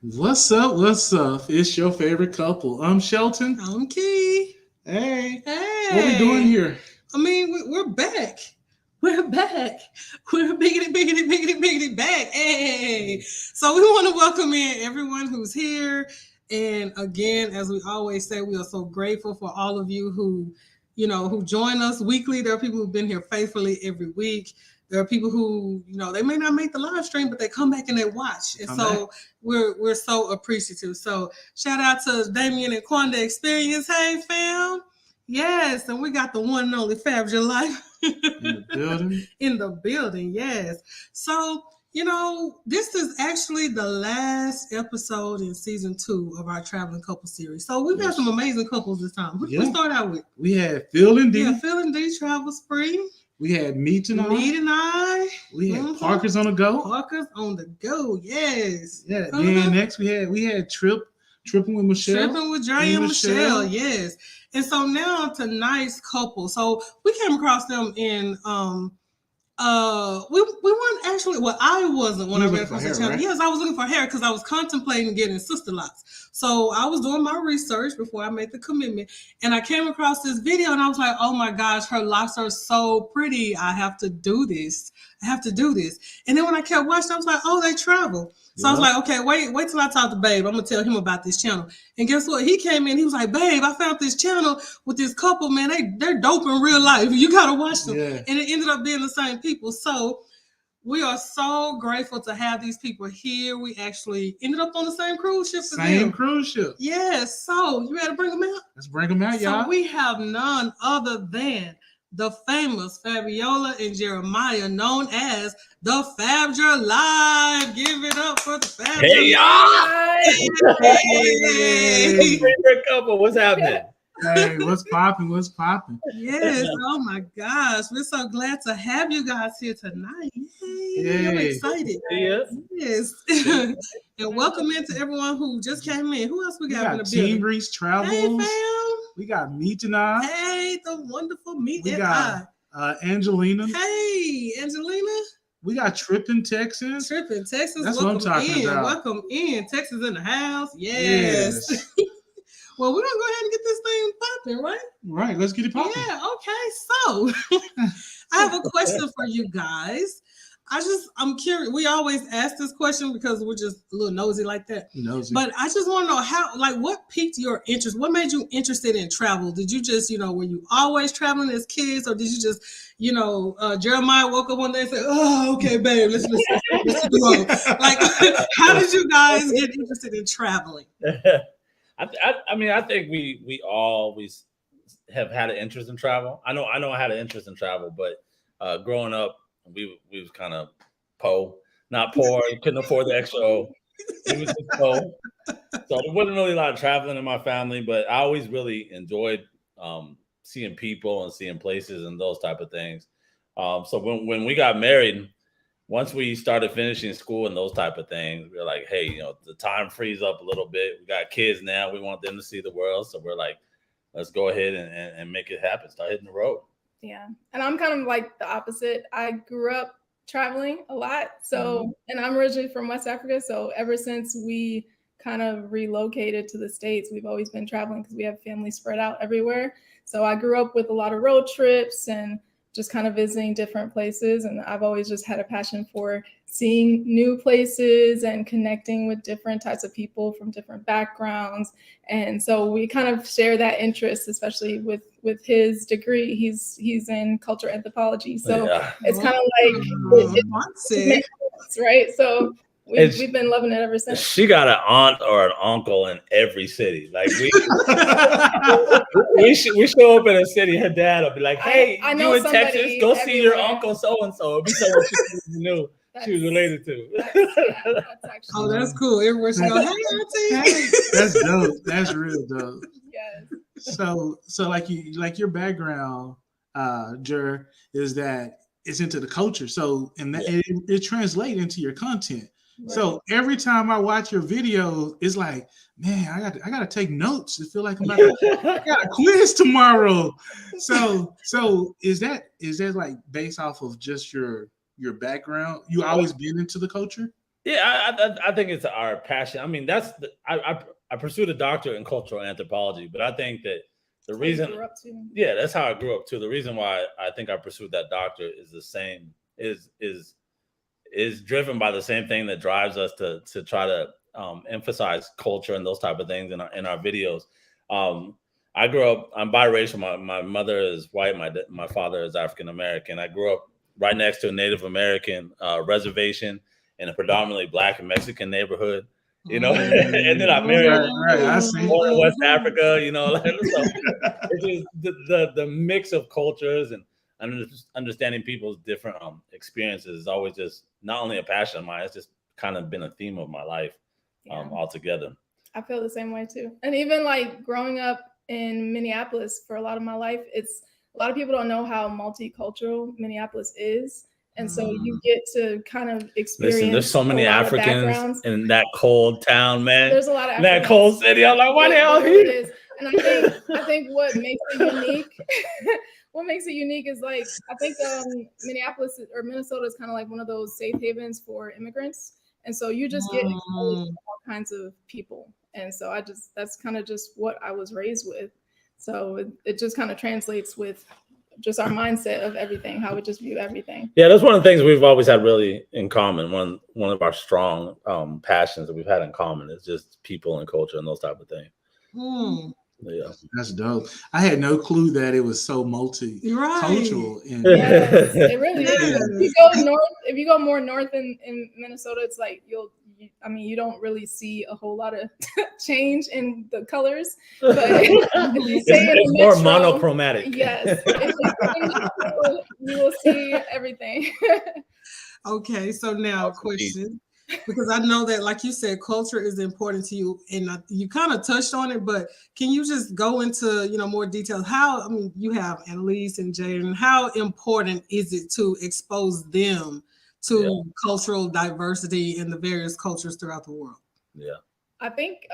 What's up? What's up? It's your favorite couple. I'm Shelton. I'm Key. Hey, what we doing Hey. here? We're back. We're back. We're biggity back. Hey. So we want to welcome in everyone who's here. And again, as we always say, we are so grateful for all of you who join us weekly. There are people who've been here faithfully every week. There are people who they may not make the live stream, but they come back and they watch. And so we're so appreciative. So shout out to Damien and Quanda Experience. Hey fam. Yes, and we got the one and only FabJer Life in the building. In the building, yes. So, this is actually the last episode in season 2 of our traveling couple series. So we've got some amazing couples this time. Who we start out with? We had Phil and D. Yeah, Phil and D travel spree. We had Meet and I. We had Parkers on the go. Parkers on the go, yes. Yeah. Then next we had Tripping with Michelle. Tripping with Dre and Michelle, yes. And so now tonight's couple. So we came across them in we weren't actually, well, I wasn't when I ran across the channel. Right? Yes, I was looking for hair because I was contemplating getting sister locks. So I was doing my research before I made the commitment, and I came across this video and I was like, oh my gosh, her locks are so pretty. I have to do this. And then when I kept watching, I was like, oh, they travel. So I was like, okay, wait till I talk to Babe. I'm going to tell him about this channel. And guess what? He came in. He was like, Babe, I found this channel with this couple, man. They're dope in real life. You got to watch them. Yeah. And it ended up being the same people. So we are so grateful to have these people here. We actually ended up on the same cruise ship. Same cruise ship. Yes. So you ready to bring them out? Let's bring them out, y'all. So we have none other than the famous Fabiola and Jeremiah, known as the FabJer Life. Give it up for the FabJer. Hey, y'all! Hey. Favorite couple, what's happening? Hey, what's popping? Yes, oh my gosh. We're so glad to have you guys here tonight. Yay. I'm excited. Yes. And welcome in to everyone who just came in. Who else we got in the building? Team Reese Travels. Hey, fam. We got Meet and I. Hey, the wonderful Meet and I. Angelina. Hey, Angelina. We got Trippin' Texas. That's welcome what I'm talking about. Welcome in. Texas in the house. Yes. Well, we're going to go ahead and get this thing popping, right? Right. Let's get it popping. Yeah. Okay. So I have a question for you guys. I'm curious. We always ask this question because we're just a little nosy like that. But I just want to know what piqued your interest? What made you interested in travel? Did you just, were you always traveling as kids, or did you just, Jeremiah woke up one day and said, "Oh, okay, babe, let's go." Like, how did you guys get interested in traveling? I think we always have had an interest in travel. I know I had an interest in travel, but growing up, we was kind of not poor. Couldn't afford the extra O. We was just poor. So there wasn't really a lot of traveling in my family, but I always really enjoyed seeing people and seeing places and those type of things. So when we got married, once we started finishing school and those type of things, we were like, hey, the time frees up a little bit. We got kids now. We want them to see the world. So we're like, let's go ahead and make it happen. Start hitting the road. Yeah. And I'm kind of like the opposite. I grew up traveling a lot. So, and I'm originally from West Africa. So ever since we kind of relocated to the States, we've always been traveling because we have family spread out everywhere. So I grew up with a lot of road trips and just kind of visiting different places. And I've always just had a passion for seeing new places and connecting with different types of people from different backgrounds. And so we kind of share that interest, especially with his degree. He's in cultural anthropology. So it's kind of like, it makes sense, right? So we've been loving it ever since. She got an aunt or an uncle in every city. Like we show up in a city, her dad will be like, "Hey, I know you in Texas? Go everywhere. see your uncle so and so." It'll be someone she knew she was related to. That's cool. Everywhere she go, "Hey, auntie." That's dope. That's real dope. Yes. So like your background, Jer, is that it's into the culture. So it translates into your content. Right. So every time I watch your video, it's like, man, I got to take notes. I feel like I got a quiz tomorrow. So is that like based off of just your background? You always been into the culture? Yeah, I think it's our passion. I mean, I pursued a doctorate in cultural anthropology, but I think that the reason, that's how I grew up too. The reason why I think I pursued that doctorate is the same, is driven by the same thing that drives us to try to emphasize culture and those type of things in our videos. I grew up, I'm biracial. My mother is white. My father is African American. I grew up right next to a Native American reservation in a predominantly Black and Mexican neighborhood, and then I married born in West Africa, like, so it's just the mix of cultures and understanding people's different experiences is always just not only a passion of mine, it's just kind of been a theme of my life altogether. I feel the same way too. And even like growing up in Minneapolis for a lot of my life, it's a lot of people don't know how multicultural Minneapolis is. And so you get to kind of experience. Listen, there's so many Africans in that cold town, man. There's a lot of Africans. That cold city. I'm like, why the hell here? And I think what makes it unique, what makes it unique is like, I think Minneapolis or Minnesota is kind of like one of those safe havens for immigrants. And so you just get exposed to all kinds of people. And so that's kind of just what I was raised with. So it just kind of translates with just our mindset of everything, how we just view everything. Yeah, that's one of the things we've always had really in common. One of our strong passions that we've had in common is just people and culture and those type of things. Yeah, that's dope. I had no clue that it was so multicultural. Yes, it really is. If you go more north in Minnesota, it's like you don't really see a whole lot of change in the colors, but it's more monochromatic. Yes, you will see everything. Okay, so now question, because I know that, like you said, culture is important to you, and you kind of touched on it, but can you just go into more details? You have Annalise and Jaden. How important is it to expose them to cultural diversity in the various cultures throughout the world? Yeah, I think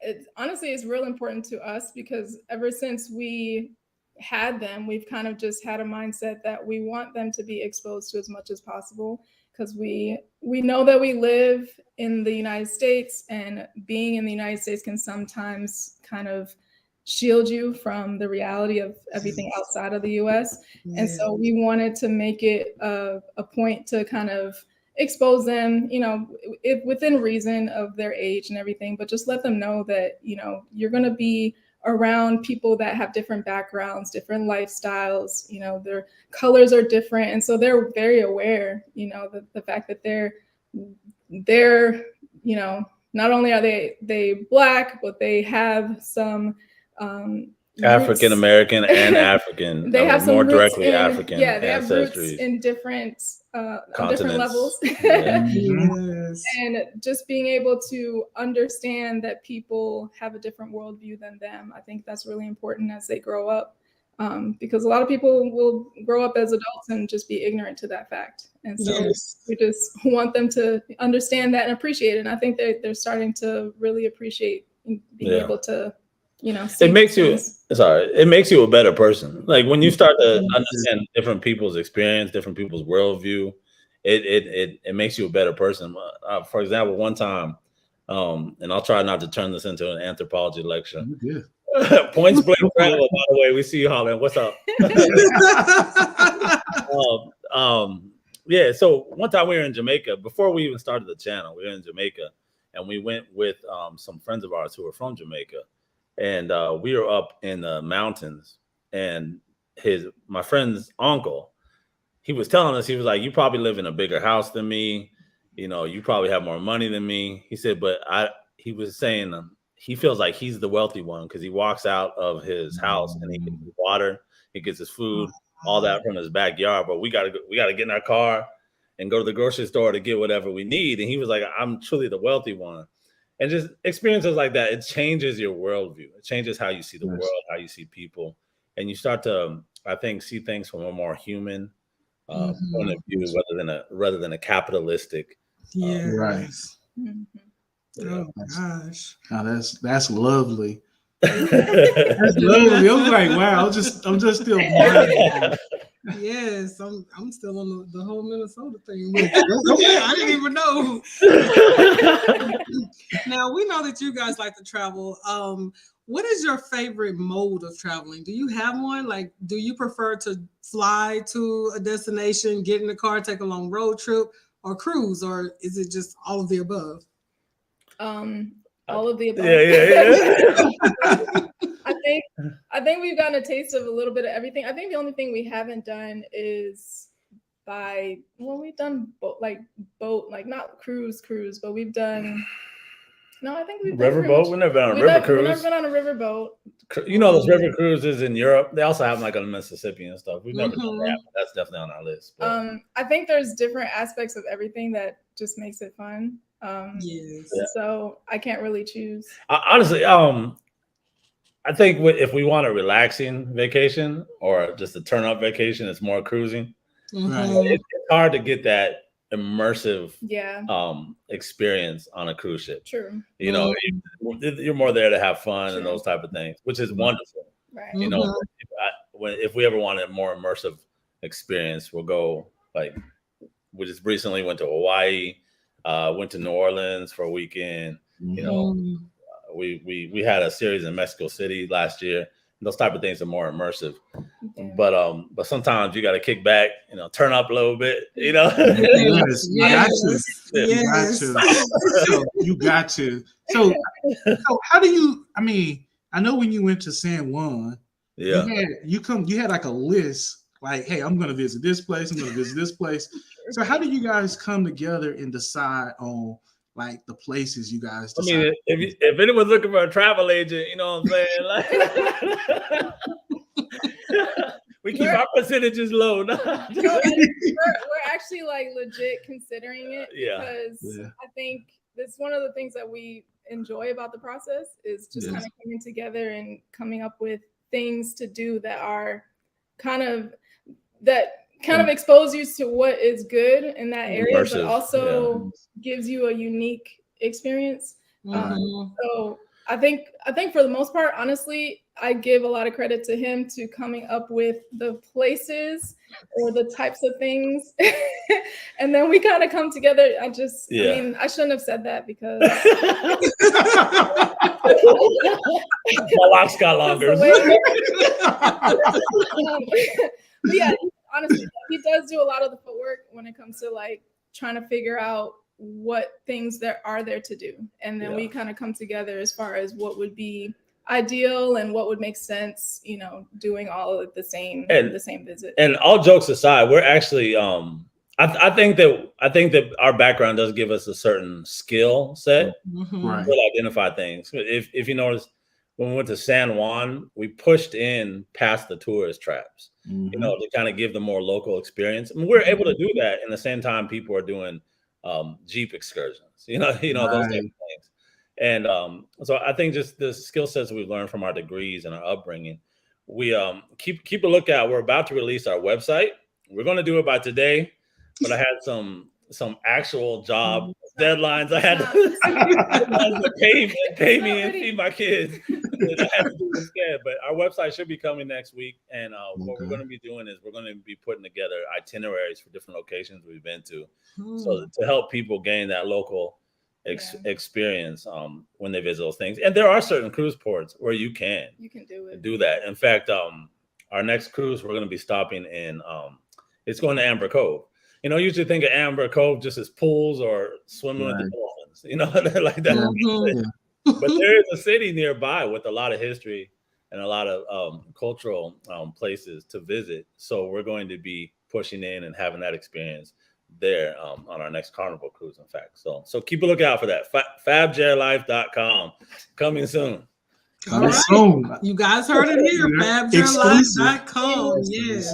it's real important to us because ever since we had them, we've kind of just had a mindset that we want them to be exposed to as much as possible, because we know that we live in the United States, and being in the United States can sometimes kind of shield you from the reality of everything outside of the US. And so we wanted to make it a point to kind of expose them, within reason of their age and everything, but just let them know that, you're going to be around people that have different backgrounds, different lifestyles, their colors are different. And so they're very aware, the fact that they're, not only are they Black, but they have some African American and African. They have some more roots directly African. Yeah, they have roots in different levels. Yes. And just being able to understand that people have a different worldview than them, I think that's really important as they grow up, because a lot of people will grow up as adults and just be ignorant to that fact. And so we just want them to understand that and appreciate it. And I think they're starting to really appreciate being able to, it makes you a better person. Like when you start to understand different people's experience, different people's worldview, it makes you a better person. For example, one time, and I'll try not to turn this into an anthropology lecture. Points blank, by the way, we see you, Holland. What's up? So one time we were in Jamaica. Before we even started the channel, we were in Jamaica, and we went with some friends of ours who were from Jamaica. And we were up in the mountains, and my friend's uncle, he was telling us, he was like, you probably live in a bigger house than me. You probably have more money than me. He said, but he was saying he feels like he's the wealthy one because he walks out of his house and he gets his water, he gets his food, all that from his backyard. But we gotta get in our car and go to the grocery store to get whatever we need. And he was like, I'm truly the wealthy one. And just experiences like that, it changes your worldview. It changes how you see the world, how you see people. And you start to, I think, see things from a more human point of view rather than a capitalistic. Right. Oh gosh. Now that's lovely. That's lovely. I'm like, wow, I'm just still Yes, I'm still on the whole Minnesota thing. Okay, I didn't even know. Now we know that you guys like to travel. What is your favorite mode of traveling? Do you have one? Like, do you prefer to fly to a destination, get in the car, take a long road trip, or cruise, or is it just all of the above? All of the above. Yeah. I think we've gotten a taste of a little bit of everything. I think the only thing we haven't done is we've done boat, like not cruise, but we've done. No, I think we've riverboat. We've never been on a river cruise. We've never been on a riverboat. You know those river cruises in Europe. They also have them like on the Mississippi and stuff. We've never done that. But that's definitely on our list. But. I think there's different aspects of everything that just makes it fun. Yes. So I can't really choose. Honestly, I think if we want a relaxing vacation or just a turn up vacation, it's more cruising. It's hard to get that immersive experience on a cruise ship. True. You know, you're more there to have fun and those type of things, which is wonderful. Right. You know, if we ever want a more immersive experience, we'll go we just recently went to Hawaii, went to New Orleans for a weekend. You know, we had a series in Mexico City last year. Those type of things are more immersive. Yeah. But sometimes you got to kick back, you know, turn up a little bit, you know. You got to. So how do you? I mean, I know when you went to San Juan, you had like a list, like, hey, I'm going to visit this place. I'm going to visit this place. So how do you guys come together and decide on like the places you guys decide? I mean, if anyone's looking for a travel agent, you know what I'm saying? Like, we keep our percentages low. We're actually like legit considering it because I think that's one of the things that we enjoy about the process is just kind of coming together and coming up with things to do that are kind of expose you to what is good in that area, but also gives you a unique experience. So I think for the most part, honestly, I give a lot of credit to him to coming up with the places or the types of things. And then we kind of come together. I mean, I shouldn't have said that because my locks got longer. Yeah, honestly, he does do a lot of the footwork when it comes to like trying to figure out what things there are there to do. And then we kind of come together as far as what would be ideal and what would make sense, you know, doing all of the same visit. And all jokes aside, we're actually I think that our background does give us a certain skill set to identify things. If you notice, when we went to San Juan, we pushed in past the tourist traps, you know, to kind of give the more local experience. And we're able to do that in the same time people are doing Jeep excursions, you know, those type of things. And so I think just the skill sets we've learned from our degrees and our upbringing, we keep a lookout. We're about to release our website. We're going to do it by today, but I had some actual job deadlines. I had to pay me and feed my kids. I had to do instead. But our website should be coming next week. And what we're going to be doing is we're going to be putting together itineraries for different locations we've been to, so to help people gain that local experience when they visit those things. And there are certain cruise ports where you can do that. In fact, our next cruise, we're going to be stopping in it's going to Amber Cove. You know, usually think of Amber Cove just as pools or swimming with the dolphins, you know, like that. But there is a city nearby with a lot of history and a lot of cultural places to visit. So we're going to be pushing in and having that experience there on our next Carnival cruise, in fact. So keep a lookout for that. FabJerLife.com coming soon. All right. You guys heard it here. FabJerLife.com. Yes.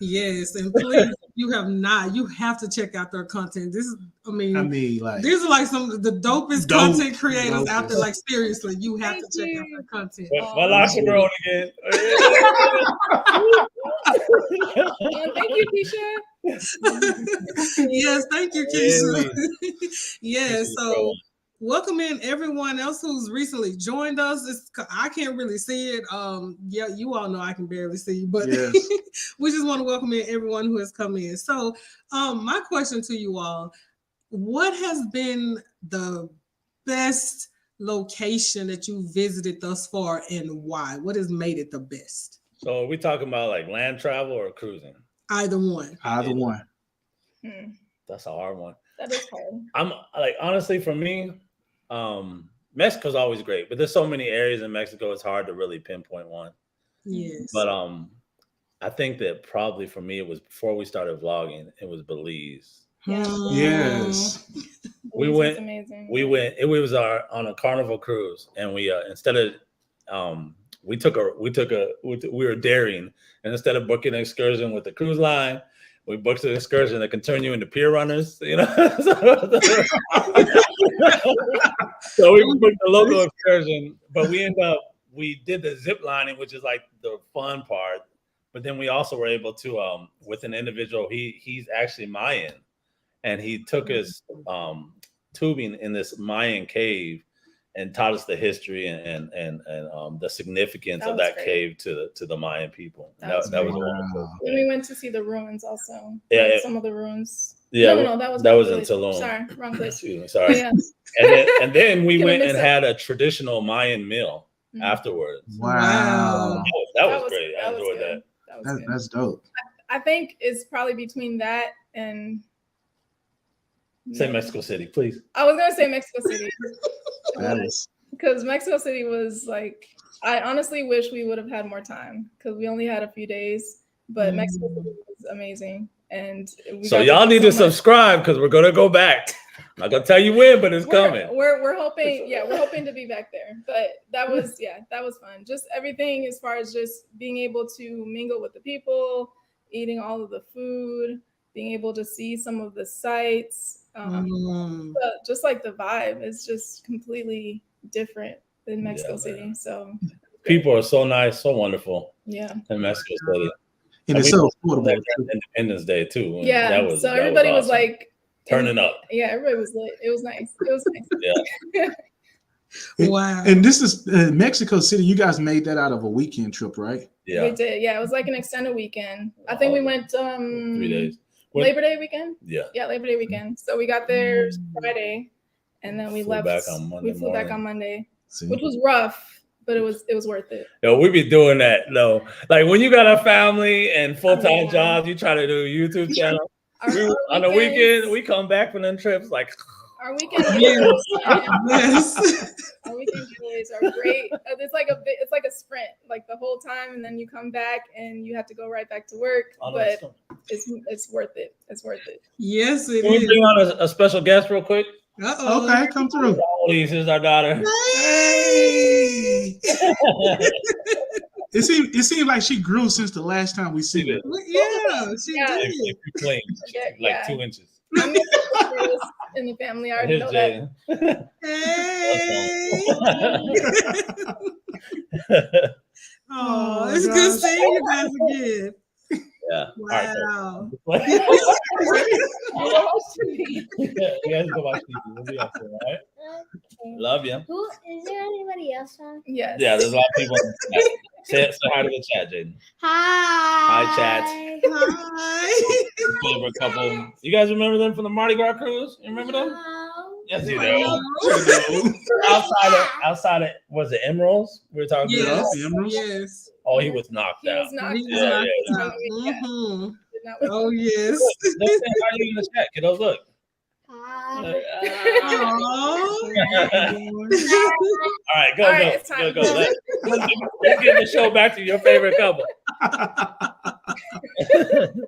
Yes. And please, you have to check out their content. These are like some of the dopest content creators out there. Like, seriously, you have to check out their content. My locker room again. Thank you, Keisha. Yes, thank you, Keisha. Yes, welcome in everyone else who's recently joined us. I can't really see it. Yeah, you all know I can barely see, but Yes. we just want to welcome in everyone who has come in. So, my question to you all: what has been the best location that you visited thus far, and why? What has made it the best? So, are we talking about like land travel or cruising? Either one. Either one. That's a hard one. That is hard. I'm like, honestly, for me, Mexico's always great, but there's so many areas in Mexico, it's hard to really pinpoint one. Yes. But I think that probably for me, it was before we started vlogging, it was Belize. Yes. We went. It was on a Carnival cruise, and we instead of we were daring, and instead of booking an excursion with the cruise line, we booked an excursion that can turn you into pier runners, you know. So we booked a local excursion, but we did the zip lining, which is like the fun part. But then we also were able to with an individual, he's actually Mayan, and he took us tubing in this Mayan cave and taught us the history and the significance of that cave to the Mayan people. That was wonderful. When we went to see the ruins also. Yeah, like some of the ruins. Yeah, no, that was in Tulum. Sorry, wrong place. Excuse me, sorry. Yeah. and then we went and had a traditional Mayan meal afterwards. Wow. That was great. I enjoyed that. That's dope. I think it's probably between that and say Mexico City, please. I was gonna say Mexico City. Because Mexico City was like, I honestly wish we would have had more time because we only had a few days, but Mexico City was amazing. And so y'all need to subscribe because we're gonna go back. I'm not gonna tell you when, but it's coming. We're hoping, we're hoping to be back there. But that was fun. Just everything as far as just being able to mingle with the people, eating all of the food, being able to see some of the sights. Just like the vibe is just completely different than Mexico City. So people are so nice, so wonderful. Yeah. In Mexico City. And it's so affordable. Independence Day too. Yeah. So everybody was like turning up. Yeah, everybody was lit. It was nice. Yeah. Wow. And this is Mexico City. You guys made that out of a weekend trip, right? Yeah. We did. Yeah, it was like an extended weekend. I think we went 3 days. Labor Day weekend? Yeah. Yeah, Labor Day weekend. So we got there Friday and then we left. We flew back on Monday, which was rough, but it was worth it. Yo, we be doing that though. Like when you got a family and full-time jobs, you try to do a YouTube channel. On the weekend, we come back from them trips like our weekend yes. Our weekend getaways are great. It's like a sprint, like the whole time, and then you come back and you have to go right back to work. But it's worth it. It's worth it. Yes, it Can we bring on a special guest real quick? Okay, come through. This is our daughter. Hey. It seemed like she grew since the last time we see her. Yeah, she did. Like 2 inches. In the family, I already know that. Hey. Oh, it's good seeing you guys again. Yeah. Wow. All right, you guys go watch TV. We'll be up there, all right? Love you. Is there anybody else on? Yes. Yeah, there's a lot of people in the chat. Say hi to the chat, Jaden. Hi. Hi, chat. Hi. Favorite couple. You guys remember them from the Mardi Gras cruise? You remember them? No. Yes, you do. outside of was it Emeralds? We were talking about Emeralds. Yes. Oh, he was knocked out. Mm-hmm. Oh yes. Let's say hi in the chat, kiddos. Look. Hi. All right, go. Let's get the show back to your favorite couple.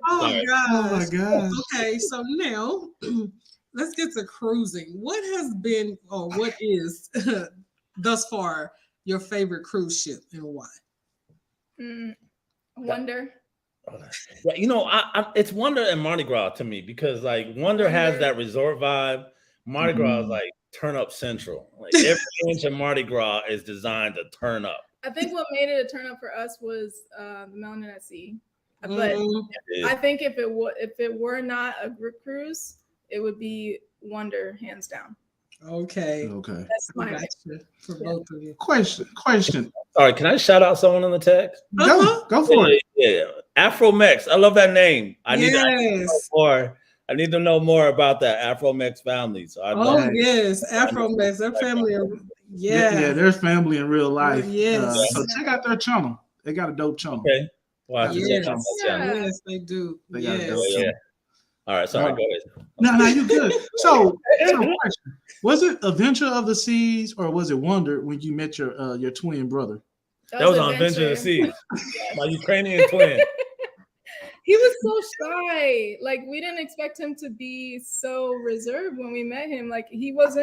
Oh my God. Okay, so now let's get to cruising. What has been or what is thus far your favorite cruise ship and why? Wonder. Yeah, you know, it's Wonder and Mardi Gras to me because like Wonder has that resort vibe. Mardi Gras is like turn up central. Like every inch of Mardi Gras is designed to turn up. I think what made it a turn up for us was the Melanin at Sea. But I think if it were not a group cruise, it would be Wonder hands down. Okay. That's my for both of you. Question. All right, can I shout out someone in the text? Go for it. Yeah. Afro-Mex. I love that name. I need to know more. I need to know more about that Afro-Mex family. So yes, Afro-Mex, their family. Yeah, their family in real life. Yes. So check out their channel. They got a dope channel. Okay. Well, yes, they do. They got a dope channel. All right, sorry, go ahead. No, you good. So question. Was it Adventure of the Seas or was it Wonder when you met your twin brother? That was on Adventure of the Seas. My Ukrainian twin. He was so shy. Like, we didn't expect him to be so reserved when we met him. Like, he would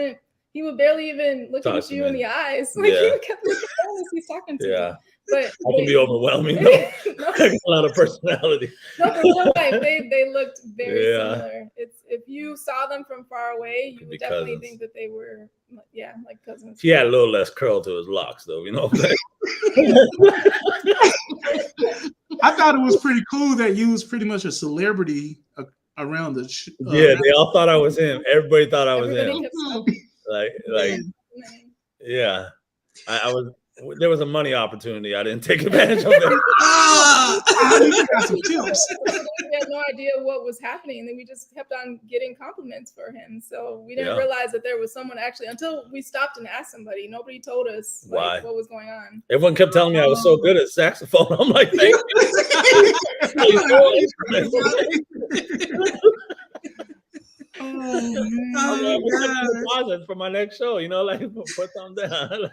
barely even look at you in the eyes. Like, he kept looking at us. He's talking to you. But that can be overwhelming, though. A lot of personality. No, but real life, they looked very similar. It's if you saw them from far away, you would definitely think that they were, like cousins. He had a little less curl to his locks, though. You know what I'm saying? I thought it was pretty cool that you was pretty much a celebrity around the. They all thought I was him. Everybody thought I was him. Yeah, I was. There was a money opportunity. I didn't take advantage of it. You got some tips. We had no idea what was happening, and then we just kept on getting compliments for him. So we didn't realize that there was someone actually until we stopped and asked somebody. Nobody told us what was going on. Everyone kept telling me I was so good at saxophone. I'm like, thank you. Deposit for my next show, like put them down.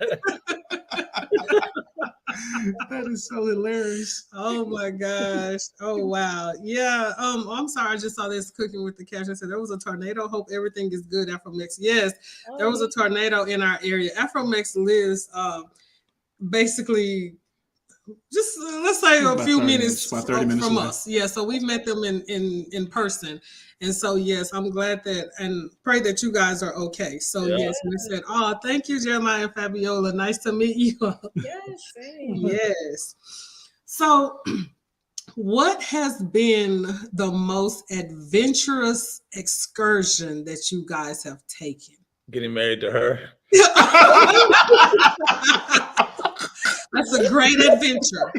That is so hilarious. Oh my gosh. Oh wow. Yeah. I'm sorry, I just saw this Cooking with the Cash. I said there was a tornado. Hope everything is good. Afro-Mex. Yes, there was a tornado in our area. Afro-Mex lives basically just let's say a few minutes from us. Yeah, so we've met them in person. And so, yes, I'm glad that and pray that you guys are okay. So, yes, we said, thank you, Jeremiah and Fabiola. Nice to meet you. Yes, same. Yes. So, what has been the most adventurous excursion that you guys have taken? Getting married to her. That's a great adventure.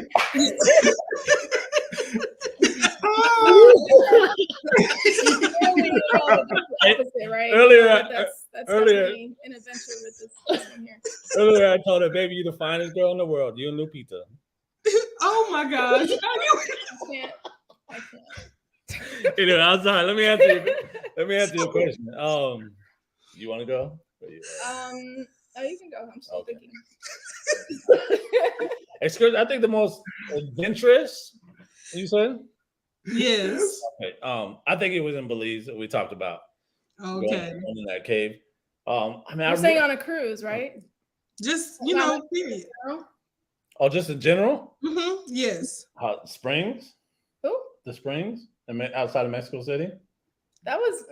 Right? Earlier, that's definitely an adventure with this person here. Earlier, I told her, "Baby, you're the finest girl in the world. You and Lupita." Oh my gosh! I can't. Anyway, I'm sorry. Let me answer your question. You want to go? Oh, you can go. I'm still thinking. Excursion. I think the most adventurous. You said? Yes. Okay. I think it was in Belize that we talked about. Okay. Going in that cave. You're saying on a cruise, right? Just period. Oh, just in general? Mm-hmm. Yes. Springs. Who? The Springs, outside of Mexico City. That was.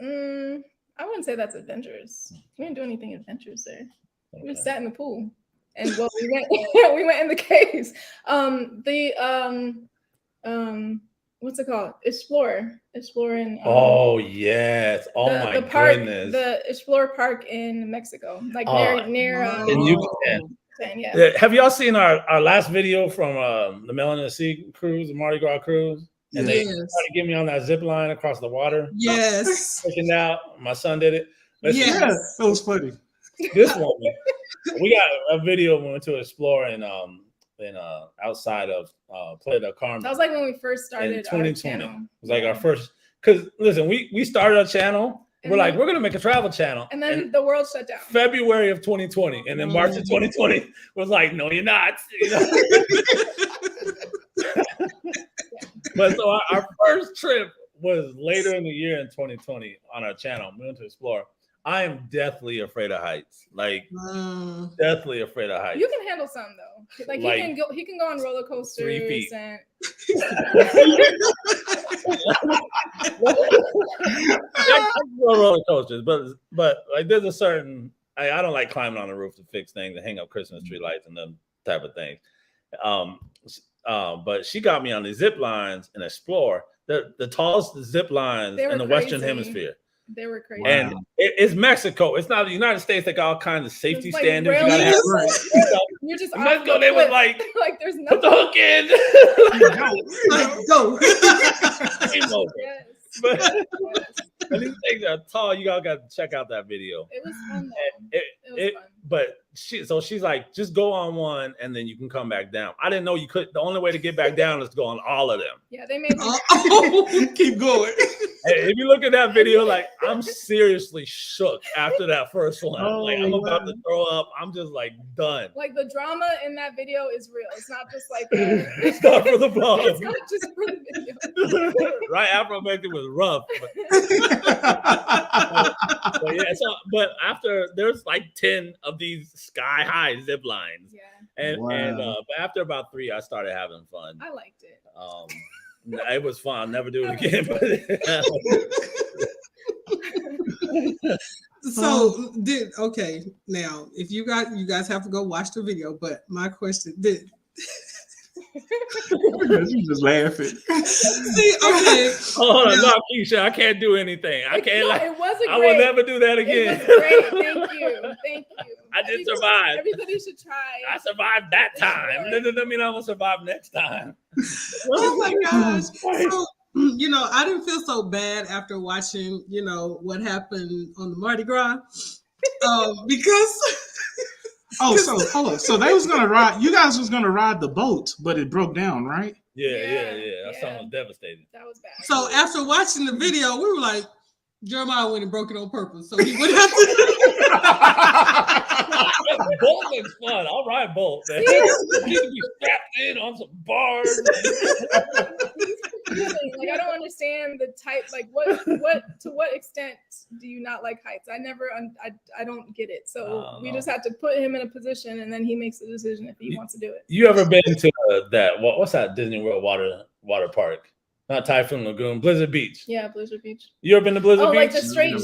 I wouldn't say that's adventurous. We didn't do anything adventurous there. Okay. We just sat in the pool, and we went in the caves. What's it called? Exploring. Oh yes! Oh my goodness! The Explorer Park in Mexico, like near in Yucatan. Yeah. Have y'all seen our last video from the Melanin Sea cruise, the Mardi Gras cruise? And they tried to get me on that zip line across the water. Yes. Pushing out. My son did it. That was funny. This one, we got a video when we went to explore in outside of Playa del Carmen. That was like when we first started in 2020. Our channel. It was like our first. Because listen, we started a channel. We're like, we're gonna make a travel channel. And then the world shut down. February of 2020. And then March of 2020 was like, no, you're not. But so our first trip was later in the year in 2020 on our channel. We went to explore. I am deathly afraid of heights. Like deathly afraid of heights. You can handle some though. Like he can go on roller coasters 3 feet. and I can go on roller coasters, but like there's a certain I don't like climbing on the roof to fix things and hang up Christmas tree lights and them type of things. But she got me on the zip lines and explore the tallest zip lines in the Western Hemisphere. They were crazy. And it's Mexico. It's not the United States. They got all kinds of safety standards. You gotta have You're just in Mexico. They was like there's put the hook in. Go. Yes. But these things are tall. You all got to check out that video. It was fun though. It was fun. But she's like, just go on one and then you can come back down. I didn't know you could. The only way to get back down is to go on all of them. Yeah, they made me keep going. Hey, if you look at that video, like I'm seriously shook after that first one. Like I'm about to throw up. I'm just like done. Like the drama in that video is real. It's not just like it's not for the vlog. It's not just for the video. Right after I made it was rough. But yeah, but after there's like 10 of these sky high zip lines. Yeah. And but after about 3, I started having fun. I liked it. It was fun. I'll never do it again. So okay now if you guys have to go watch the video, but my question You just laughing. See, okay. Hold on, no, Keisha, I can't do anything. I can't. It wasn't. I will never do that again. It was great. Thank you. I did survive. Everybody should try. I survived that time. Doesn't mean I'm gonna survive next time. Oh my gosh! So, I didn't feel so bad after watching, what happened on the Mardi Gras, because. Oh, so hold on. So they was gonna ride. You guys was gonna ride the boat, but it broke down, right? Yeah. That song was devastating. That was bad. So after watching the video, we were like, Jeremiah went and broke it on purpose, so he would have to. Bolt looks fun. I'll ride Bolt, man. You need to be strapped in on some bars. Like I don't understand the type. Like what to what extent do you not like heights? I don't get it. So we just have to put him in a position, and then he makes the decision if he wants to do it. You ever been to that? What's that Disney World water park? Not Typhoon Lagoon, Blizzard Beach. Yeah, Blizzard Beach. You ever been to Blizzard Beach? Like the straight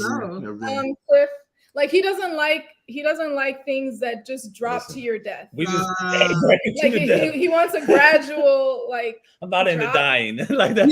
cliff. Like he doesn't like things that just drop to your death. We just he wants a gradual like. I'm not into dying like that.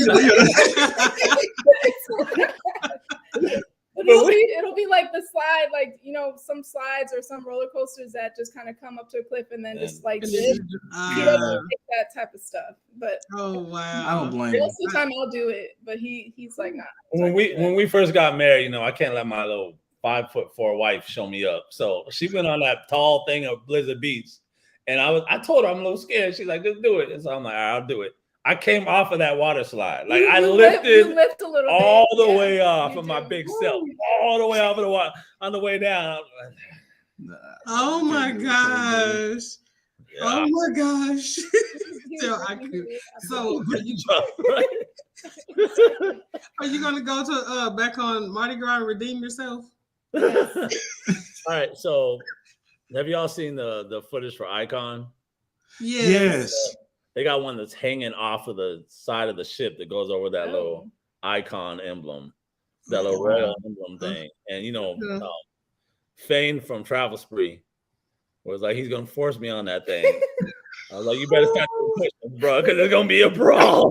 It'll be like the slide, like some slides or some roller coasters that just kind of come up to a cliff and then just like he doesn't take that type of stuff. But wow, I don't blame him. Most of the time I'll do it, but he's like not. When we first got married, I can't let my little 5'4" wife show me up. So she went on that tall thing of Blizzard Beach, and I told her I'm a little scared. She's like, just do it. And so I'm like, all right, I'll do it. I came off of that water slide. Like I lifted lift a little all the way off of my big self, all the way off of the water. On the way down. Oh my gosh. Yeah. Oh my gosh. So are you gonna go to back on Mardi Gras and redeem yourself? All right. So have y'all seen the footage for Icon? Yes. They got one that's hanging off of the side of the ship that goes over that little Icon emblem, that little royal emblem thing. And Fane from Travel Spree was like, he's gonna force me on that thing. I was like, you better start pushing, bro, because it's gonna be a brawl.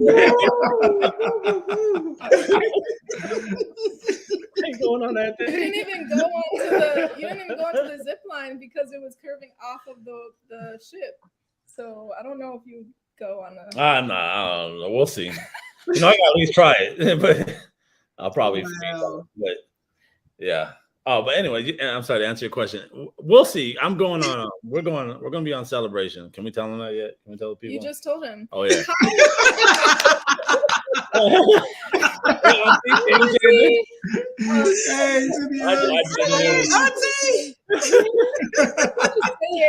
Ain't going on that thing. You didn't even go onto the zip line because it was curving off of the ship. So I don't know if you go on a. I don't know. We'll see. I gotta at least try it, but I'll probably. But yeah. Oh, but anyway, I'm sorry to answer your question. We'll see. I'm going on. We're gonna be on Celebration. Can we tell them that yet? Can we tell the people? You just told him. Oh yeah.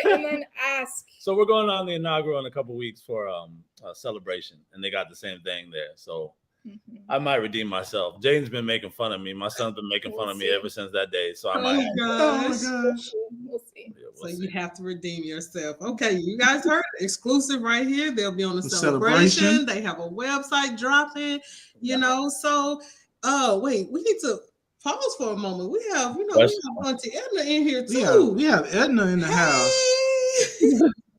And then ask. So we're going on the inaugural in a couple weeks for a Celebration, and they got the same thing there. So I might redeem myself. Jaden's been making fun of me. My son's been making fun of me ever since that day. So I might. Oh my gosh. We'll see. Yeah, so you have to redeem yourself. Okay, you guys heard it. Exclusive right here. They'll be on the celebration. They have a website dropping. So wait, we need to pause for a moment. We have, we have Auntie Edna in here too. We have Edna in the house.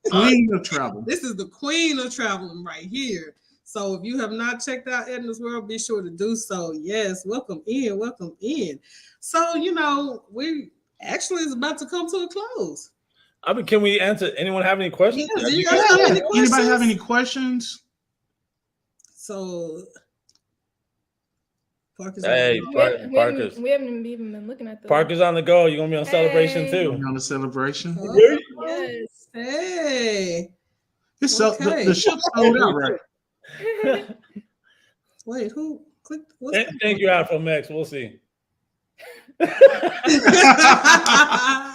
Queen of travel. This is the queen of traveling right here. So if you have not checked out Edna's World, be sure to do so. Yes, welcome in, welcome in. So, we actually is about to come to a close. I mean, can we answer? Anyone have any questions? Yes, do you guys have any questions? Anybody have any questions? So, Parker's we haven't even been looking at the Parker's on the go. You're gonna be on Celebration too. On the Celebration. Yes. Hey. It's the ship sold out, right? Wait, who clicked? Thank you, Afro Max. We'll see.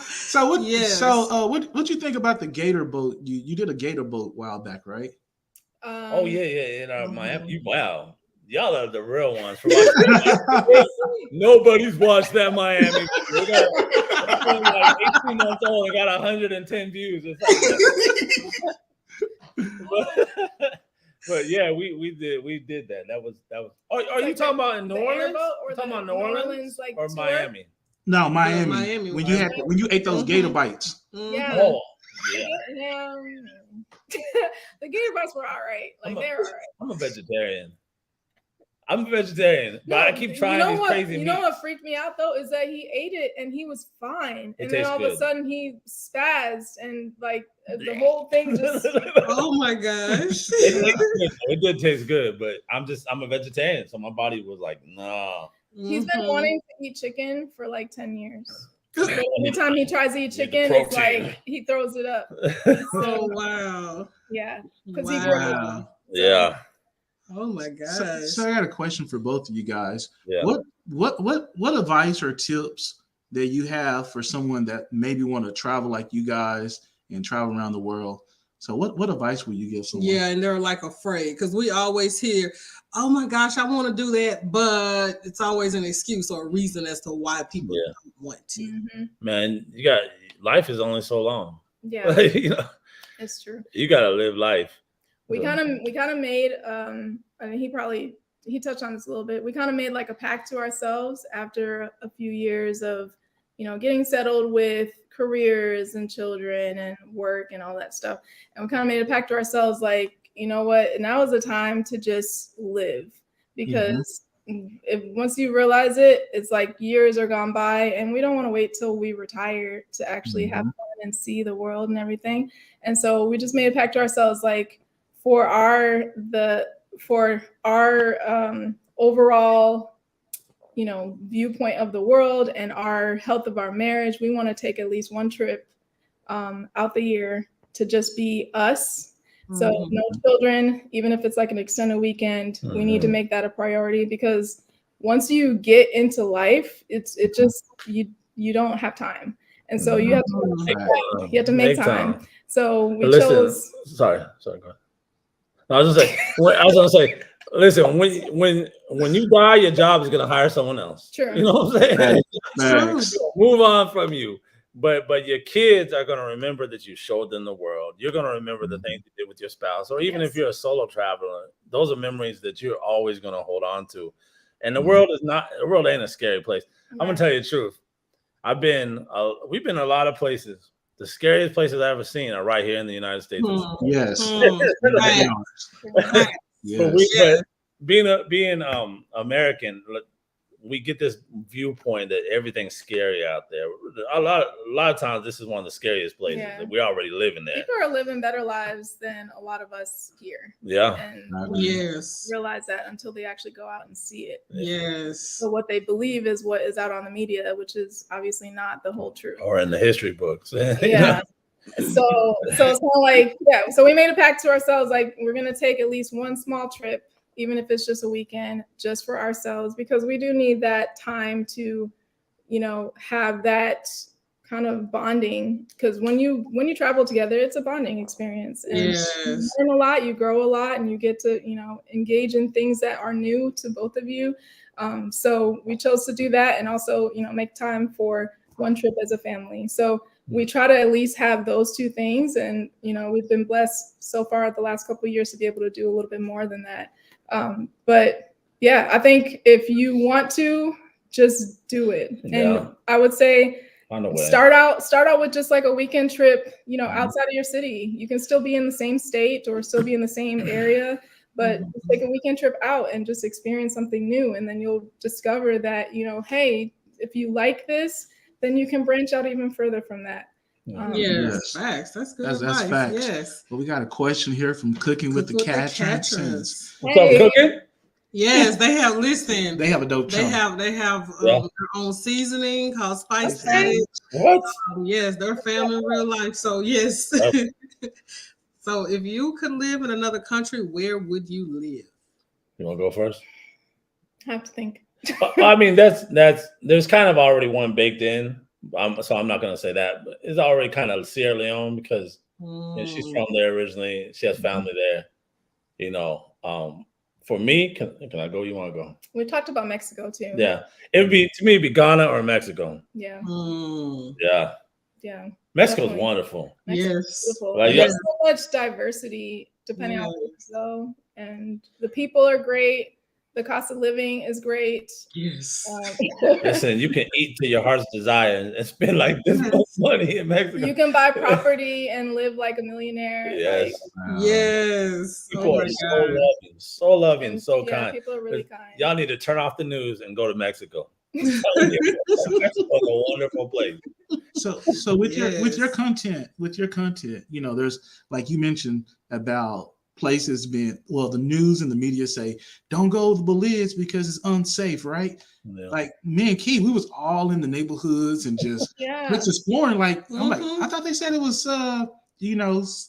So what you think about the Gator boat? You did a Gator boat a while back, right? Oh yeah, in Miami. Wow, y'all are the real ones. Nobody's watched that Miami. It's been like 18 months old and got 110 views. But yeah, we did that. That was. Oh, are you talking about in New Orleans? Or talking about New Orleans like or tour? Miami? No, Miami. When you ate those Gator bites. Yeah. Oh, yeah. The Gator bites were all right. They're all right. I'm a vegetarian. But I keep trying these crazy meats. You know what freaked me out though is that he ate it and he was fine, and then all of a sudden he spazzed and the whole thing just. Oh my gosh! It did taste good, but I'm a vegetarian, so my body was like, no. He's been wanting to eat chicken for like 10 years. But every time he tries to eat chicken, it's like he throws it up. Oh wow! Yeah, because he grew up. Yeah. Oh my god! So I got a question for both of you guys. Yeah. What advice or tips that you have for someone that maybe want to travel like you guys and travel around the world? So what advice would you give someone? Yeah, and they're afraid because we always hear, "Oh my gosh, I want to do that," but it's always an excuse or a reason as to why people don't want to. Mm-hmm. Man, life is only so long. Yeah, it's true. You gotta live life. We kind of made I mean he touched on this a little bit. We kind of made like a pact to ourselves after a few years of getting settled with careers and children and work and all that stuff, and we kind of made a pact to ourselves like, you know what, now is the time to just live, because if once you realize it, it's like years are gone by and we don't want to wait till we retire to actually have fun and see the world and everything. And so we just made a pact to ourselves like, for our overall, viewpoint of the world and our health of our marriage, we want to take at least one trip out the year to just be us. So no children, even if it's like an extended weekend, we need to make that a priority, because once you get into life, it's just you don't have time, and so you have to make time. So we chose. Sorry, go ahead. I was gonna say, listen, when you die, your job is gonna hire someone else. Sure. You know what I'm saying? Move on from you. But your kids are gonna remember that you showed them the world. You're gonna remember the things you did with your spouse, or even if you're a solo traveler, those are memories that you're always gonna hold on to. And the world ain't a scary place. I'm gonna tell you the truth. We've been a lot of places. The scariest places I've ever seen are right here in the United States. Yes. But being American, we get this viewpoint that everything's scary out there. A lot of times, this is one of the scariest places that we already live in there. People are living better lives than a lot of us here. Yeah. And yes. realize that until they actually go out and see it. Yes. So what they believe is what is out on the media, which is obviously not the whole truth. Or in the history books. Yeah. So it's kind of like, so we made a pact to ourselves, like we're going to take at least one small trip, even if it's just a weekend, just for ourselves, because we do need that time to, have that kind of bonding. Because when you travel together, it's a bonding experience, and you learn a lot, you grow a lot, and you get to, engage in things that are new to both of you. So we chose to do that, and also, make time for one trip as a family. So we try to at least have those two things, and we've been blessed so far the last couple of years to be able to do a little bit more than that. But yeah, I think if you want to, just do it. And I would say start out with just like a weekend trip, outside of your city. You can still be in the same state or still be in the same area, but just take a weekend trip out and just experience something new. And then you'll discover that, hey, if you like this, then you can branch out even further from that. Yes, facts. That's good advice. That's facts. Yes. But we got a question here from Cooking with the Catrins. What's up, Cooking? Yes, they have listened. They have a dope channel. They have their own seasoning called Spice Patty. What? Yes, they're family in real life. So yes. So if you could live in another country, where would you live? You want to go first? I have to think. I mean, there's kind of already one baked in. So I'm not going to say that, but it's already kind of Sierra Leone because she's from there originally. She has family there. For me, can I go? You want to go? We talked about Mexico too. Yeah, it'd be Ghana or Mexico. Yeah. Yeah. Mexico's Definitely. wonderful. Yes. Beautiful. Like, there's so much diversity depending on where you go, and the people are great. The cost of living is great. Yes. Listen, you can eat to your heart's desire and spend like this much money in Mexico. You can buy property and live like a millionaire. Yes. Yes. People are so loving, so kind. People are really kind. Y'all need to turn off the news and go to Mexico. Mexico's a wonderful place. So with your content, there's, like you mentioned about places being, the news and the media say don't go to Belize because it's unsafe, right? Yeah. Like me and Key, we was all in the neighborhoods and just exploring. Like I'm like, I thought they said it was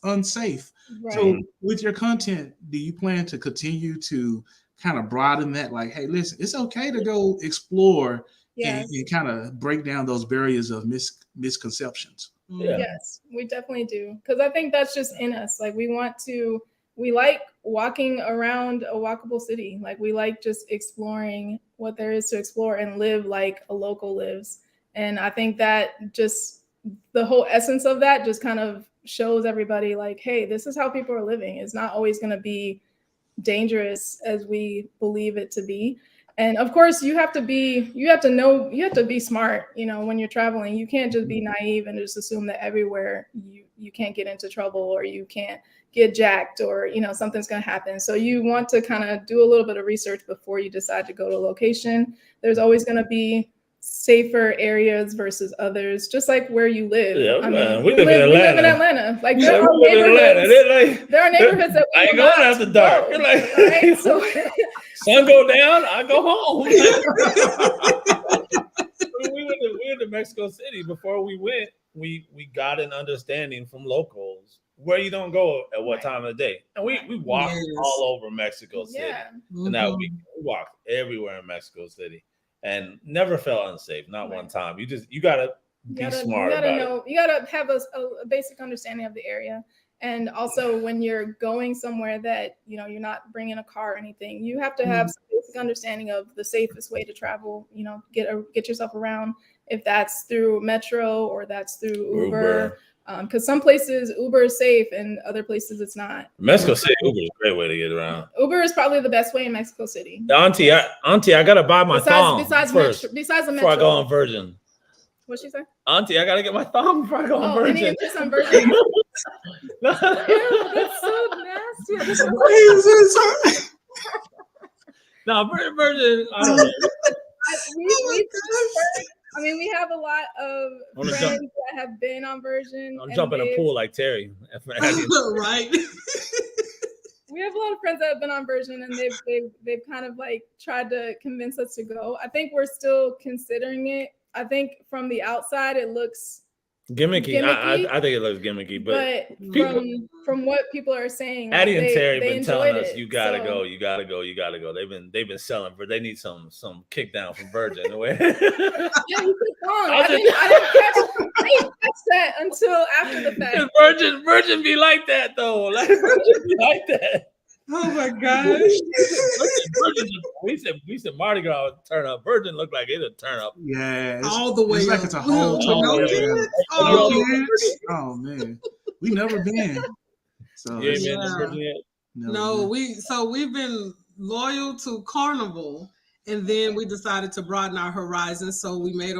unsafe. Right. So with your content, do you plan to continue to kind of broaden that? Like, hey, listen, it's okay to go explore and kind of break down those barriers of misconceptions. Yeah. Yes, we definitely do, because I think that's just in us. Like we like walking around a walkable city. Like we like just exploring what there is to explore and live like a local lives. And I think that just the whole essence of that just kind of shows everybody like, hey, this is how people are living. It's not always going to be dangerous as we believe it to be. And of course you have to be smart, when you're traveling. You can't just be naive and just assume that everywhere you can't get into trouble or you can't get jacked or, something's going to happen. So you want to kind of do a little bit of research before you decide to go to a location. There's always going to be safer areas versus others, just like where you live. Yeah, I mean, we live in Atlanta. Like there are neighborhoods. There are neighborhoods that I ain't going after dark. Right? So sun go down, I go home. we went to Mexico City. Before we went, we got an understanding from locals where you don't go at what time of the day. And we walked all over Mexico City. Yeah. And now we walked everywhere in Mexico City and never felt unsafe, not one time. You gotta be smart about it. You gotta have a basic understanding of the area. And also when you're going somewhere that, you're not bringing a car or anything, you have to have some basic understanding of the safest way to travel, get yourself around, if that's through Metro or that's through Uber. Because some places Uber is safe and other places it's not. Mexico City, Uber is a great way to get around. Uber is probably the best way in Mexico City. Auntie, I gotta buy my thong besides first besides the Metro. Before I go on Virgin. What'd she say? Auntie, I gotta get my thong before I go on Virgin. Any interest on Virgin? Ew, that's so nasty. No, Virgin. I don't know. We have a lot of friends that have been on Virgin. I'm jumping in a pool like Terry. Right. We have a lot of friends that have been on Virgin, and they've kind of like tried to convince us to go. I think we're still considering it. I think from the outside it looks gimmicky. I think it looks gimmicky, but from what people are saying, Addie and Terry been telling us you gotta go. They've been selling for. They need some kick down from Virgin. Yeah, you keep wrong. I didn't catch that until after the fact. Virgin be like that though. Like Virgin be like that. Oh my gosh. Virgin, we said Mardi Gras would turn up. Virgin looked like it'll turn up. Yeah, all the way. It's like it's a whole Oh man, we never been. So you ain't been to Virgin yet? No, we've been loyal to Carnival, and then we decided to broaden our horizons. So we made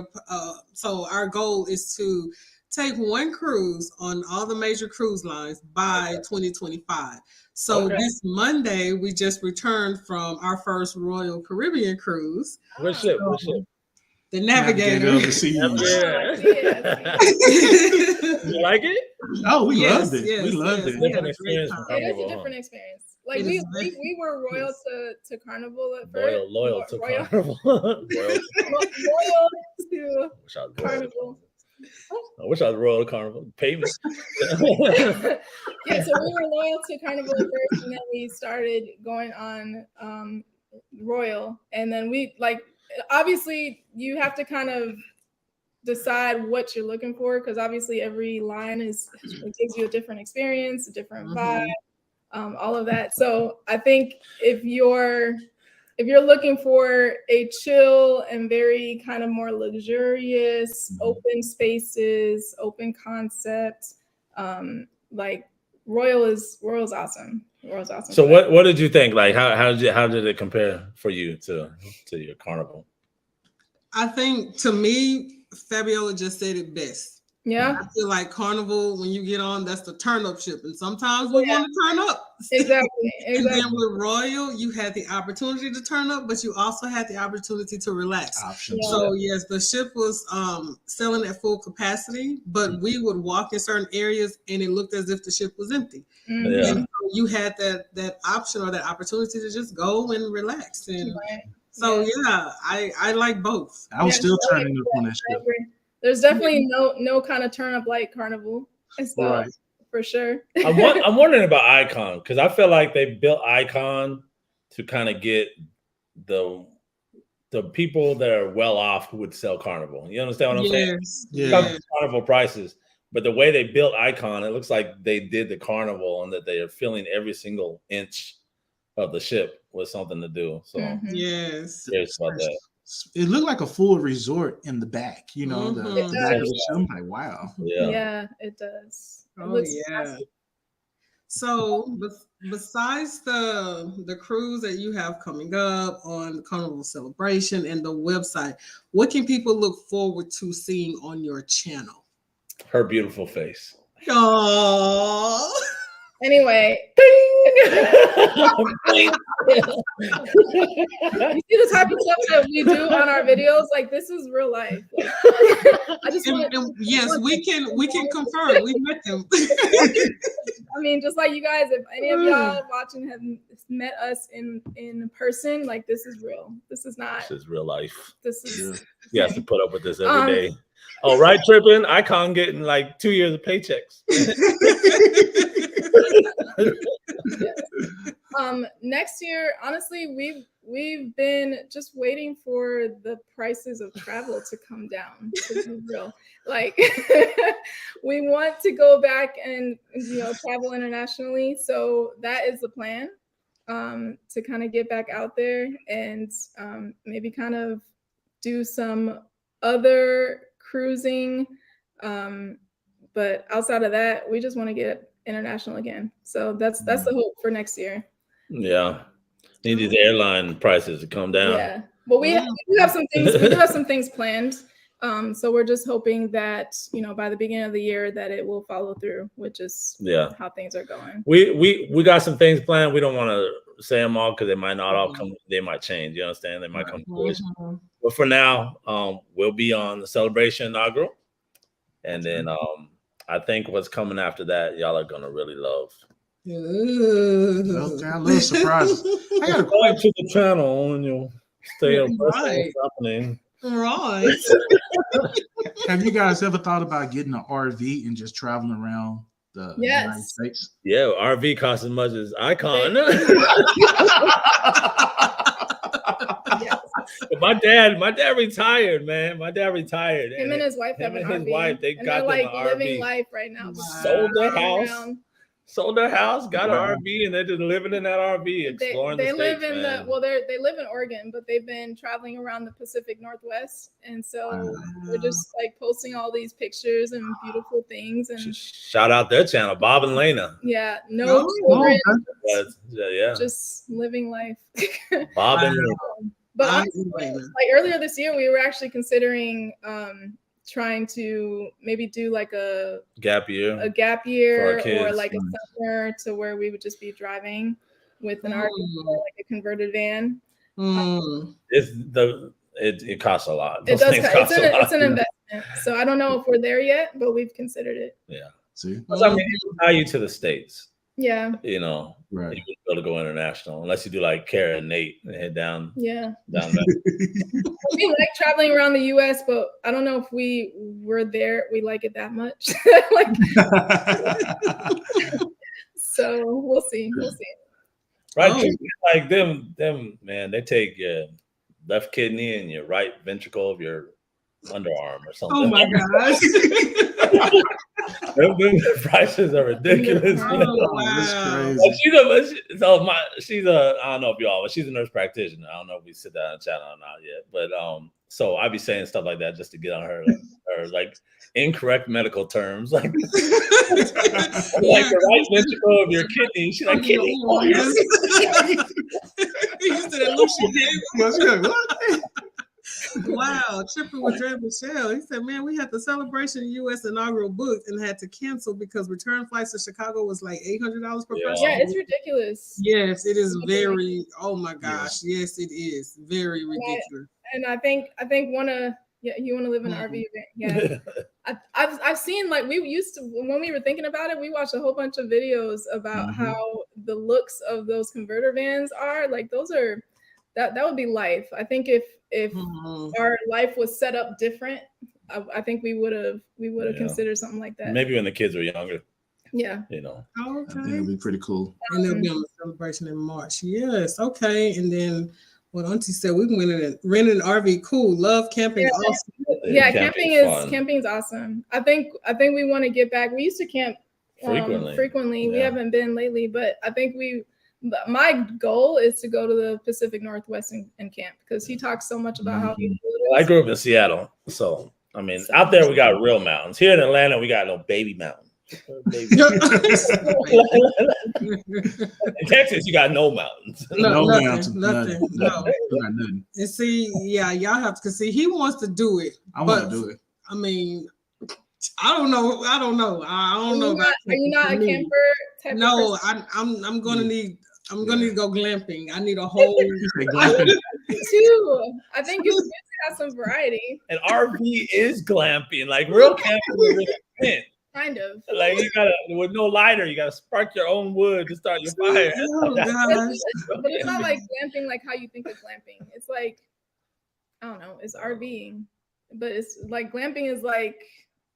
so our goal is to take one cruise on all the major cruise lines by 2025. So this Monday, we just returned from our first Royal Caribbean cruise. What ship? What ship? The Navigator. of the Seas. Yeah. You like it? Oh, we loved it. Yes, we loved it. Different experience from It is Carnival, a different experience. Like It we is were royal to Carnival at first. Loyal to Royal. Carnival. Loyal to Carnival. I wish I was royal to Carnival. Pay me. Yeah, so we were loyal to Carnival at first, and then we started going on Royal, and then we like obviously you have to kind of decide what you're looking for because obviously every line it gives you a different experience, a different vibe, all of that. So I think if you're looking for a chill and very kind of more luxurious, open spaces, open concept, like Royal's awesome. Royal's awesome. So what did you think? Like how did it compare for you to your Carnival? I think to me, Fabiola just said it best. Yeah. I feel like Carnival, when you get on, that's the turn up ship. And sometimes we want to turn up. Exactly. And then with Royal, you had the opportunity to turn up, but you also had the opportunity to relax. Options. Yeah. So yes, the ship was selling at full capacity, but we would walk in certain areas and it looked as if the ship was empty. Yeah. And so you had that option or that opportunity to just go and relax. And so yeah, I like both. I was still turning up on that ship. There's definitely no kind of turn up like Carnival. So, Right. For sure. I'm wondering about Icon because I feel like they built Icon to kind of get the people that are well off who would sell Carnival. You understand what I'm saying? Yes. Carnival prices. But the way they built Icon, it looks like they did the Carnival and that they are filling every single inch of the ship with something to do. So yes, curious about that. It looked like a full resort in the back, the back of the ship. I'm like, wow. Yeah, it does. It looks fantastic. So besides the cruise that you have coming up on Carnival Celebration and the website, what can people look forward to seeing on your channel? Her beautiful face. Oh. Anyway, you see the type of stuff that we do on our videos? Like this is real life. Like, I just yes, we can confirm. We met them. I mean, just like you guys, if any of y'all watching have met us in person, like this is real. This is not. This is real life. This is. You have to put up with this every day. Oh, right, tripping. Icon getting like 2 years of paychecks. Next year, honestly, we've been just waiting for the prices of travel to come down. To be real, like we want to go back and travel internationally. So that is the plan, to kind of get back out there and maybe kind of do some other cruising. But outside of that, we just want to get international again. So that's the hope for next year. Yeah. Need these airline prices to come down. Yeah. But we do have some things. We do have some things planned. So we're just hoping that by the beginning of the year that it will follow through, which is how things are going. We got some things planned. We don't want to say them all because they might not all come. They might change. You understand? They might come to fruition. But for now, we'll be on the Celebration inaugural, and then I think what's coming after that, y'all are gonna really love. Okay, a little surprise. I got to go to the channel and you'll stay abreast of what's happening. Right. Have you guys ever thought about getting an RV and just traveling around the United States? Yeah, RV costs as much as Icon. My dad retired, man. My dad retired. Him and his wife have an RV. His wife, they got like them an living RV. life right now. Sold their house, got an RV, and they're just living in that RV, exploring they the live states, in man. they live in Oregon, but they've been traveling around the Pacific Northwest, and so we're just like posting all these pictures and beautiful things. And shout out their channel, Bob and Lena. Yeah, no children, yeah, just living life. Bob and Lena. But honestly, like earlier this year, we were actually considering trying to maybe do like a gap year or like a summer to where we would just be driving with an RV or like a converted van. It costs a lot. It does. It's an investment. So I don't know if we're there yet, but we've considered it. Yeah. See, I mean, it's value to the States. Yeah. You know, right. You would be able to go international unless you do like Kara and Nate and head down. Yeah. Down there. We like traveling around the U.S., but I don't know if we were there. We like it that much. So we'll see. Right. Oh. Like them, man, they take your left kidney and your right ventricle of your underarm or something. Oh my gosh. Them prices are ridiculous. Oh, wow. She's a I don't know if y'all, but she's a nurse practitioner. I don't know if we sit down and chat on that yet, but so I be saying stuff like that just to get on her like incorrect medical terms, like the right ventricle of your kidney. She's like kidney. You said that Lucy did. Wow, tripping with Dre Michelle. He said, man, we had the Celebration U.S. inaugural booked and had to cancel because return flights to Chicago was like $800 per person. Yeah, it's ridiculous. Yes, it is very, oh my gosh. Yeah. Yes, it is very ridiculous. And I think you want to live in an RV van. Yeah. I've seen, like, we used to, when we were thinking about it, we watched a whole bunch of videos about how the looks of those converter vans are. Like, those are, that would be life. I think if our life was set up different, I think we would have considered something like that. Maybe when the kids were younger. Yeah. You know. Okay. I think it'd be pretty cool. And there'll be a celebration in March. Yes. Okay. And then what Auntie said, we went in and rented an RV. Cool. Love camping. Awesome. Yeah, camping's awesome. I think we want to get back. We used to camp frequently. Yeah. We haven't been lately, but I think my goal is to go to the Pacific Northwest and camp, because he talks so much about how beautiful it is. I grew up in Seattle, so I mean, out there we got real mountains. Here in Atlanta, we got no baby mountain. In Texas, you got no mountains. Nothing. And see, yeah, y'all have to see. He wants to do it. I want to do it. I mean, I don't know. I don't know. Are you not a camper type of person? I'm gonna need. I'm gonna need to go glamping. I need a whole. Too. I think it's good to have some variety. An RV is glamping, like real camping is really tent. Kind of. Like you gotta, with no lighter, you gotta spark your own wood to start your fire. Oh, gosh. But it's not like glamping like how you think of glamping. It's like, I don't know, it's RVing. But it's like glamping is like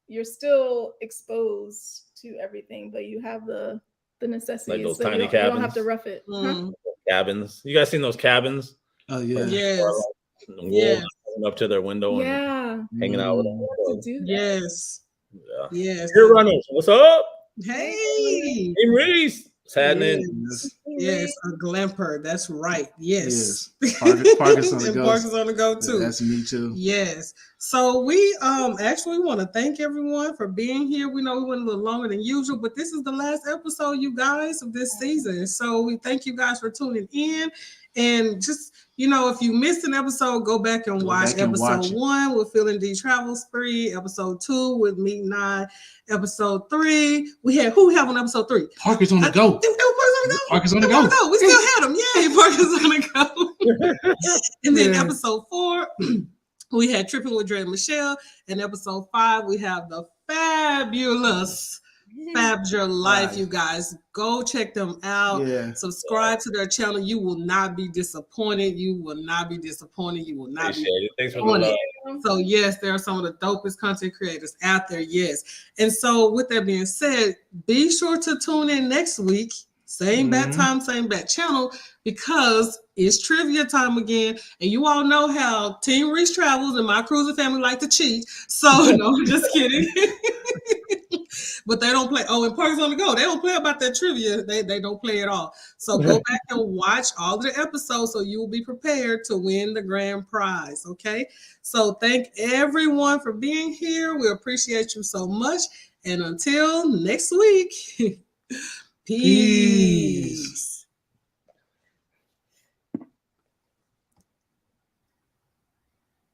you're still exposed to everything, but you have the necessities. Like those so tiny cabins. You don't have to rough it. Cabins. You guys seen those cabins? Oh yeah. Yes. Wolves up to their window and hanging out with them. Yes. Yeah. Yes. Here runners. What's up? Hey. Hey Reese. What's happening? Yes, a glamper. That's right. Yes. Parker's on the go. Parker's on the go too. Yeah, that's me too. Yes. So we actually want to thank everyone for being here. We know we went a little longer than usual, but this is the last episode, you guys, of this season. So we thank you guys for tuning in. And just, if you missed an episode, go back and watch episode 1 with Phil and D Travel Spree, episode 2 with Meet 9, episode 3. We have on episode 3? Parker's on the go. Parker's on the go. We still had him. Yay, Parker's on the go. And then episode 4, we had Tripping with Dre and Michelle. And episode 5, we have the fabulous FabJer Life, you guys. Go check them out. Yeah. Subscribe to their channel. You will not be disappointed. You will not be disappointed. Thanks for the love. So yes, there are some of the dopest content creators out there. Yes. And so with that being said, be sure to tune in next week. Same bat time, same bat channel, because it's trivia time again. And you all know how Team Reese Travels and my cruising family like to cheat. So no, I'm just kidding. But they don't play. Oh, and Parker's on the go. They don't play about that trivia. They don't play at all. So go back and watch all of the episodes so you will be prepared to win the grand prize. Okay. So thank everyone for being here. We appreciate you so much. And until next week, peace.